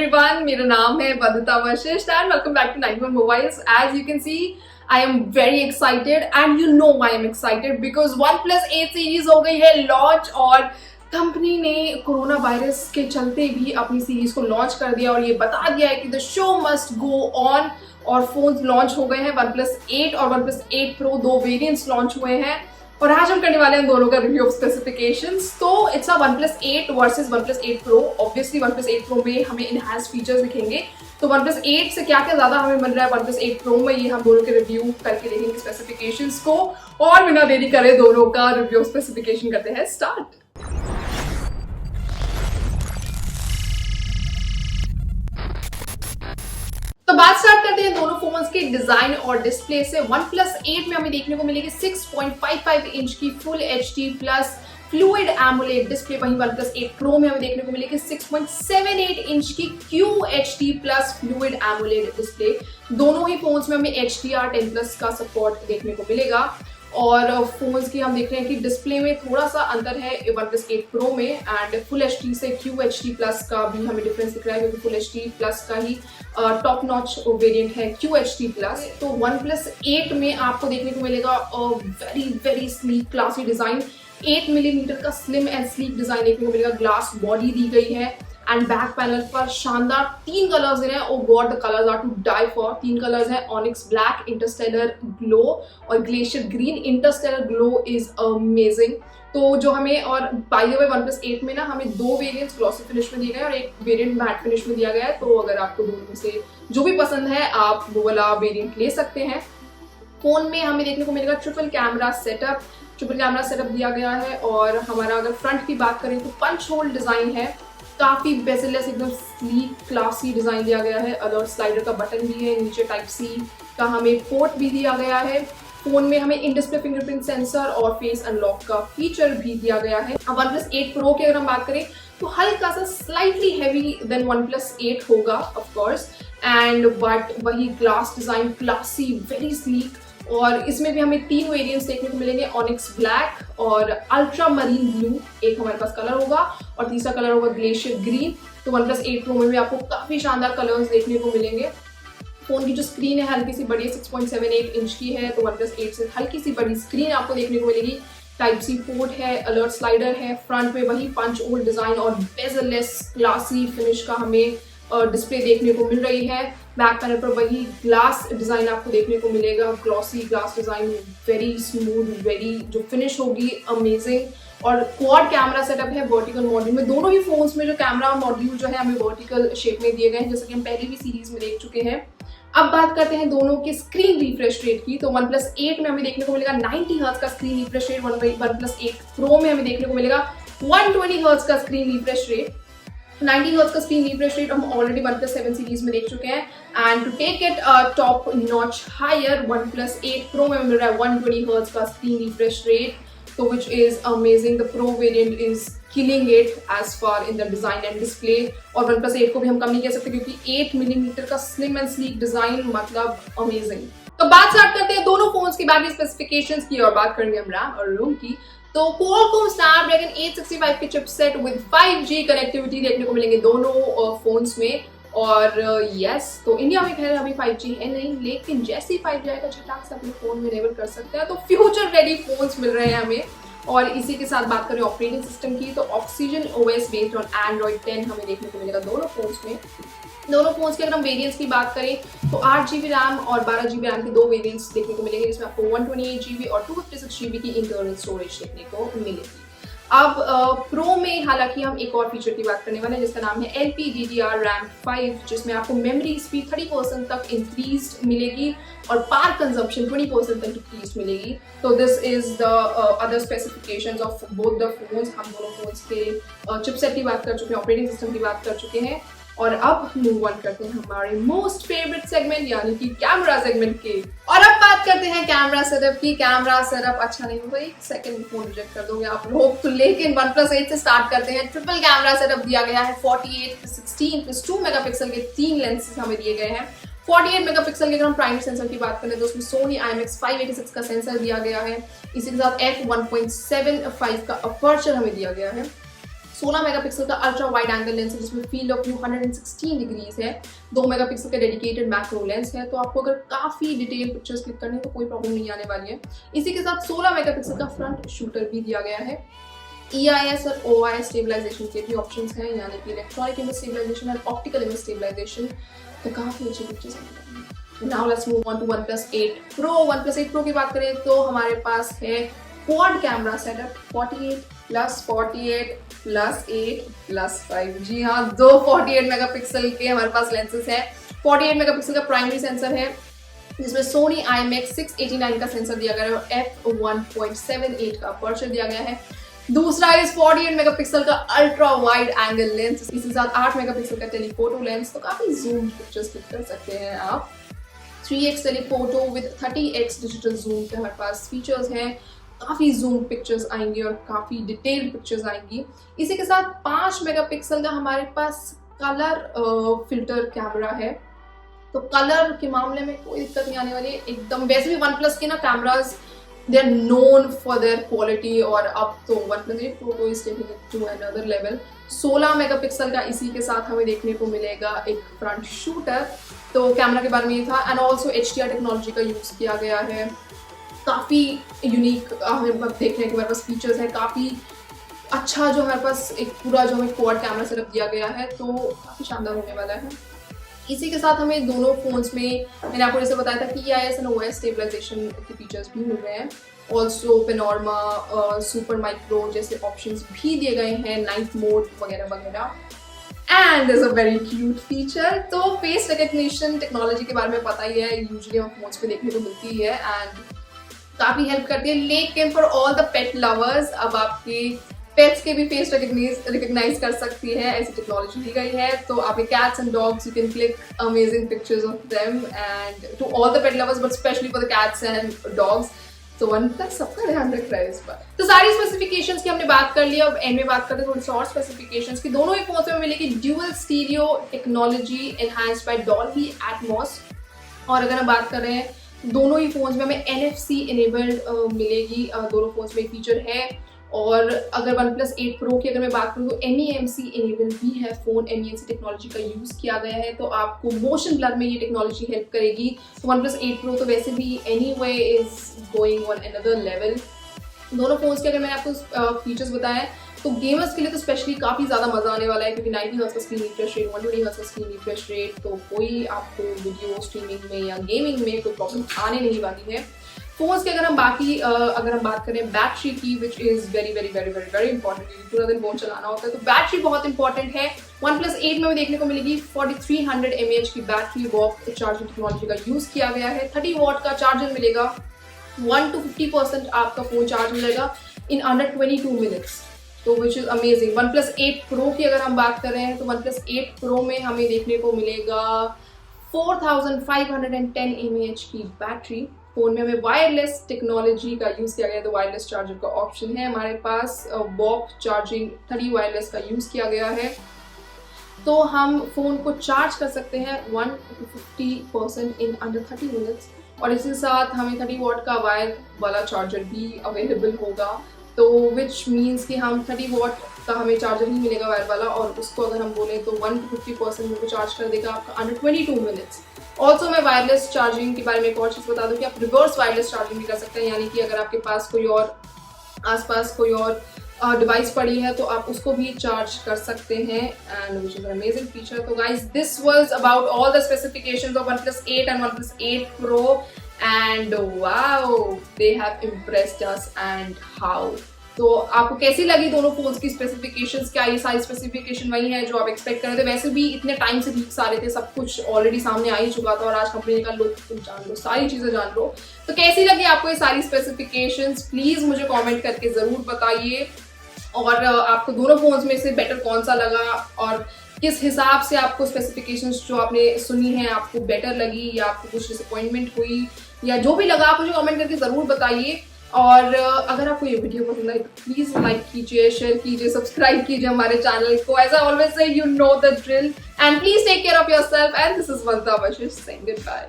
everyone, मेरा नाम है Bandita Vashishtha and welcome back to 91 Mobiles. As you can see, I am very excited and you know why I'm excited because OnePlus 8 series हो गई है launch और company ने corona virus के चलते भी अपनी सीरीज को लॉन्च कर दिया और ये बता दिया है कि the show must go on और फोन्स लॉन्च हो गए हैं। OnePlus 8 और OnePlus 8 Pro दो वेरिएंट्स लॉन्च हुए हैं और आज हम करने वाले हैं दोनों का रिव्यू ऑफ स्पेसिफिकेशंस। तो it's a OnePlus 8 versus OnePlus 8 Pro। Obviously OnePlus 8 Pro में हमें इनहैंस्ड फीचर्स दिखेंगे, तो OnePlus 8 से क्या क्या ज्यादा हमें मिल रहा है OnePlus 8 Pro में, ये हम दोनों के रिव्यू करके देखेंगे स्पेसिफिकेशंस को। और बिना देरी करे दोनों का रिव्यू ऑफ स्पेसिफिकेशन करते हैं स्टार्ट। तो बात स्टार्ट करते हैं दोनों फोन्स के डिजाइन और डिस्प्ले से। OnePlus 8 में हमें देखने को मिलेगी 6.55 इंच की full HD plus fluid AMOLED display, वहीं OnePlus 8 Pro में हमें देखने को मिलेगी 6.78 इंच की QHD plus fluid AMOLED display. दोनों ही फोन्स में हमें HDR10+ का सपोर्ट देखने को मिलेगा और फोन्स की हम देख रहे हैं कि डिस्प्ले में थोड़ा सा अंतर है OnePlus 8 Pro में एंड फुल HD से QHD प्लस का भी हमें डिफरेंस दिख रहा है क्योंकि फुल HD प्लस का ही टॉप नॉच वेरिएंट है QHD प्लस। तो OnePlus 8 में आपको देखने को मिलेगा very sleek classy design, 8 millimetre का स्लिम एंड स्लीक डिजाइन देखने को मिलेगा। ग्लास बॉडी दी गई है एंड बैक पैनल पर शानदार 3 कलर्स हैं। Oh God, the colours are to die for. 3 colours हैं, ऑनिक्स ब्लैक, इंटरस्टेलर ग्लो और glacier green. Interstellar glow is amazing. तो जो हमें, और बाय द वे OnePlus 8 में ना हमें 2 वेरिएंट्स ग्लॉसी फिनिश में दिए गए और एक वेरिएंट मैट फिनिश में दिया गया है। तो अगर आपको दोनों में से जो भी पसंद है आप वो वाला वेरिएंट ले सकते हैं। फोन में हमें देखने को मिलेगा ट्रिपल कैमरा सेटअप दिया गया है और हमारा अगर फ्रंट की बात करें तो पंच होल डिजाइन है, काफी बेजलेस एकदम स्लीक क्लासी डिजाइन दिया गया है। अलर्ट स्लाइडर का बटन भी है, नीचे टाइप C का हमें पोर्ट भी दिया गया है। फोन में हमें इन डिस्प्ले फिंगरप्रिंट सेंसर और फेस अनलॉक का फीचर भी दिया गया है। अब OnePlus 8 Pro की अगर हम बात करें तो हल्का सा स्लाइटली हैवी देन OnePlus 8 होगा ऑफ कोर्स एंड बट वही glass design classy very sleek. और इसमें भी हमें 3 वेरिएंट्स देखने को मिलेंगे, ऑनिक्स ब्लैक और अल्ट्रा मरीन ब्लू एक हमारे पास कलर होगा और तीसरा कलर होगा ग्लेशियर ग्रीन। तो OnePlus 8 Pro में भी आपको काफी शानदार कलर्स देखने को मिलेंगे। फोन की जो स्क्रीन है हल्की सी बड़ी है, 6.78 इंच की है, तो OnePlus 8 से हल्की सी बड़ी स्क्रीन आपको देखने को मिलेगी। टाइप C पोर्ट है, अलर्ट स्लाइडर है, फ्रंट में वही पंच होल डिजाइन और बेजलेस क्लासी फिनिश का हमें डिस्प्ले देखने को मिल रही है। बैक पैनल पर वही ग्लास डिजाइन आपको देखने को मिलेगा, glossy glass design, very smooth, very जो फिनिश होगी अमेजिंग। और क्वाड कैमरा सेटअप है वर्टिकल मॉड्यूल में। दोनों ही फोन्स में जो कैमरा मॉड्यूल जो है हमें वर्टिकल शेप में दिए गए हैं, जैसे कि हम पहले भी सीरीज में देख चुके हैं। अब बात करते हैं दोनों के स्क्रीन रिफ्रेश रेट की। तो OnePlus 8 में हमें देखने को मिलेगा 90 हर्ट्ज का screen refresh rate, OnePlus 8 Pro में हमें देखने को मिलेगा 120 हर्ट्ज का स्क्रीन रिफ्रेश रेट। 90 हर्ट्ज का स्क्रीन रिफ्रेश रेट हम ऑलरेडी OnePlus 7 सीरीज में देख चुके हैं and to take it top notch higher OnePlus 8 Pro में मिल रहा है 120 हर्ट्ज का स्क्रीन रिफ्रेश रेट, तो which is amazing. The Pro variant is killing it as far in the design and display। और OnePlus 8 को भी हम कम नहीं कह सकते क्योंकि 8 मिलीमीटर का स्लिम एंड स्लीक डिजाइन मतलब अमेजिंग। तो बात स्टार्ट करते हैं दोनों फोन्स की बैटरी स्पेसिफिकेशंस की और बात करेंगे हम रैम और रोम की। तो Qualcomm Snapdragon 865 के चिपसेट विद 5G कनेक्टिविटी देखने को मिलेंगे दोनों फोन्स में। और यस, तो इंडिया में खैर अभी 5G है नहीं, लेकिन जैसे ही 5G आएगा झटाक से अपने फोन में इनेबल कर सकते हैं। तो फ्यूचर रेडी फोन्स मिल रहे हैं हमें। और इसी के साथ बात करें ऑपरेटिंग सिस्टम की, तो Oxygen OS based on Android 10 हमें देखने को मिलेगा दोनों फोन्स में। दोनों फोन्स के अगर हम वेरिएंट्स की बात करें तो 8GB रैम और 12GB रैम के 2 वेरिएंट्स देखने को मिलेंगे, जिसमें आपको 128GB और 256GB की इंटरनल स्टोरेज देखने को मिलेगी। अब प्रो में हालांकि हम एक और फीचर की बात करने वाले हैं जिसका नाम है LPDDR RAM 5, जिसमें आपको मेमोरी स्पीड 30% तक इंक्रीज मिलेगी और पावर कंजम्पशन 20% तक इंक्रीज मिलेगी। तो this is the other specifications of both the phones. हम दोनों फोन्स के चिपसेट की बात कर चुके हैं, ऑपरेटिंग सिस्टम की बात कर चुके हैं और अब मूव ऑन करते हैं हमारे मोस्ट फेवरेट सेगमेंट यानी कि कैमरा सेगमेंट के। और अब बात करते हैं कैमरा सेटअप की। कैमरा सेटअप अच्छा नहीं होगा, एक सेकंड फोन रिजेक्ट कर दोगे आप लोग, तो लेकिन OnePlus 8 से स्टार्ट करते हैं। ट्रिपल कैमरा सेटअप दिया गया है, 48+16+2 मेगापिक्सल के 3 लेंसेज हमें दिए गए हैं। 48 मेगापिक्सल के अगर हम प्राइमरी सेंसर की बात करें तो उसमें Sony IMX586 का सेंसर दिया गया है। इसी के साथ f1.75 का अपर्चर हमें दिया गया है। 16 मेगापिक्सल का अल्ट्रा वाइड एंगल लेंस है जिसमें फील्ड ऑफ व्यू 116 डिग्रीज है। 2 मेगापिक्सल का डेडिकेटेड मैक्रो लेंस है, तो आपको अगर काफी डिटेल पिक्चर्स क्लिक करनी है तो कोई प्रॉब्लम नहीं आने वाली है। इसी के साथ 16 मेगापिक्सल का फ्रंट शूटर भी दिया गया है। EIS और OIS स्टेबलाइजेशन के भी ऑप्शंस हैं, यानी कि इलेक्ट्रॉनिक इमेज स्टेबलाइजेशन और ऑप्टिकल इमेज स्टेबलाइजेशन, तो काफी अच्छे पिक्चर्स हैं। Now let's move on to OnePlus 8 Pro। OnePlus 8 Pro की बात करें तो हमारे पास है क्वाड कैमरा सेटअप 48+48+8+5। जी हाँ, दो 48 मेगापिक्सल के हमारे पास लेंसेज हैं। 48 मेगापिक्सल का प्राइमरी सेंसर है जिसमें सोनी IMX 689 का सेंसर दिया गया है और f1.78 का अपर्चर दिया गया है। दूसरा इस 48 मेगापिक्सल का अल्ट्रा वाइड एंगल लेंस, इसके साथ 8 मेगापिक्सल का टेलीफोटो लेंस, तो काफी जूम पिक्चर्स क्लिक कर सकते हैं आप। 3x telephoto with 30x digital zoom के हमारे पास फीचर्स हैं, काफी जूम पिक्चर्स आएंगी और काफी डिटेल्ड पिक्चर्स आएंगी। इसी के साथ 5 मेगापिक्सल का हमारे पास कलर फिल्टर कैमरा है, तो कलर के मामले में कोई दिक्कत नहीं आने वाली है एकदम। वैसे भी OnePlus के ना cameras they are known for their quality, और अब तो OnePlus 8 Pro is taking it to another level. 16 megapixel का इसी के साथ हमें देखने को मिलेगा एक फ्रंट शूटर, तो कैमरा के बारे में ये था। एंड ऑल्सो HDR टेक्नोलॉजी का यूज किया गया है, काफी यूनिक हमें देखने के हमारे पास फीचर्स है, काफी अच्छा जो हमारे पास एक पूरा जो हमें क्वाड कैमरा सेटअप दिया गया है, तो काफी शानदार होने वाला है। इसी के साथ हमें दोनों फोन्स में मैंने आपको जैसे बताया था कि EIS और OIS स्टेबलाइजेशन के फीचर्स भी मिल रहे हैं। ऑल्सो पेनोरमा, सुपर माइक्रो जैसे ऑप्शंस भी दिए गए हैं, नाइट मोड वगैरह वगैरह। And there's a very cute feature, तो फेस रिकग्निशन टेक्नोलॉजी के बारे में पता ही है, यूजुअली हम फोन्स पे देखने को मिलती है एंड काफी हेल्प करती है। लेकिन for all the pet lovers, अब आपके पेट्स के भी फेस रिकग्नाइज कर सकती है, ऐसी टेक्नोलॉजी दी गई है। तो आपके cats and dogs, you can click amazing pictures of them, and to all the pet lovers but specially for the cats and dogs, तो OnePlus सबका ध्यान रख रहा है इस पर। तो सारी स्पेसिफिकेशंस की हमने बात कर ली, अब एंड में बात करते हैं थोड़ी सी और स्पेसिफिकेशंस की। दोनों ही फोन्स में मिलेगी dual stereo technology enhanced by Dolby Atmos, और अगर हम बात कर रहे हैं दोनों ही फोन्स में हमें NFC इनेबल्ड मिलेगी, दोनों फोन्स में फीचर है। और अगर OnePlus 8 Pro की अगर मैं बात करूँ तो MEMC इनेबल भी है फोन, MEMC टेक्नोलॉजी का यूज किया गया है, तो आपको मोशन ब्लर में ये टेक्नोलॉजी हेल्प करेगी। तो OnePlus 8 Pro तो वैसे भी anyway is going on another level. दोनों फोन्स के अगर मैंने आपको फीचर्स बताए तो गेमर्स के लिए तो स्पेशली काफी ज्यादा मजा आने वाला है, क्योंकि 90 हर्ट्ज का स्क्रीन रिफ्रेश रेट, 120 हर्ट्ज का स्क्रीन रिफ्रेश रेट, तो कोई आपको वीडियो स्ट्रीमिंग में या गेमिंग में कोई प्रॉब्लम आने नहीं वाली है। फोन्स की अगर हम बात करें बैटरी की, which is very very very very very important, क्योंकि पूरा दिन फोन चलाना होता है, तो बैटरी बहुत इंपॉर्टेंट है। OnePlus 8 में हमें देखने को मिलेगी 4300 mAh की बैटरी, वॉक चार्जिंग टेक्नोलॉजी का यूज किया गया है। 30 वॉट का चार्जर मिलेगा, 1 to 50% आपका फोन चार्ज हो जाएगा इन अंडर 22 मिनट्स, तो which is amazing. OnePlus 8 Pro की अगर हम बात कर रहे हैं तो OnePlus 8 Pro में हमें देखने को मिलेगा 4510 mAh की बैटरी। फोन में हमें वायरलेस टेक्नोलॉजी का यूज किया गया, तो वायरलेस चार्जर का ऑप्शन है हमारे पास। वॉक चार्जिंग 30 वायरलेस का यूज किया गया है, तो हम फोन को चार्ज कर सकते हैं 1 to 50% इन अंडर 30 मिनट्स। और इसी साथ हमें 30 वॉट का वायर वाला चार्जर भी अवेलेबल होगा, तो विच मीन्स कि हम 30 वॉट का हमें चार्जर ही मिलेगा वायर वाला, और उसको अगर हम बोले तो 1 to 50% को चार्ज कर देगा आपका अंडर 22 मिनट्स। ऑल्सो मैं वायरलेस चार्जिंग के बारे में एक और चीज़ बता दूं कि आप रिवर्स वायरलेस चार्जिंग भी कर सकते हैं, यानी कि अगर आपके पास कोई और आसपास कोई और डिवाइस पड़ी है तो आप उसको भी चार्ज कर सकते हैं, and which is an amazing feature. तो guys this was about all the specifications of OnePlus 8 and OnePlus 8 Pro, and wow they have impressed us and how. तो आपको कैसी लगी दोनों फोन्स की स्पेसिफिकेशंस? क्या ये सारी स्पेसिफिकेशन वही है जो आप एक्सपेक्ट कर रहे थे? वैसे भी इतने टाइम से लीक्स आ रहे थे, सब कुछ ऑलरेडी सामने आ ही चुका था, और आज कंपनी का लुक तुम जान लो, सारी चीजें जान लो। तो कैसी लगी आपको ये सारी स्पेसिफिकेशंस? प्लीज मुझे कमेंट करके जरूर बताइए, और आपको दोनों फोन्स में से बेटर कौन सा लगा, और किस हिसाब से आपको स्पेसिफिकेशंस जो आपने सुनी है आपको बेटर लगी, या आपको कुछ डिसअपॉइंटमेंट हुई, या जो भी लगा आप मुझे कमेंट करके जरूर बताइए। और अगर आपको ये वीडियो पसंद आई तो प्लीज लाइक कीजिए, शेयर कीजिए, सब्सक्राइब कीजिए हमारे चैनल को। As I always say, you know the drill, and please take care of yourself, and this is Vanta Bashir saying good bye.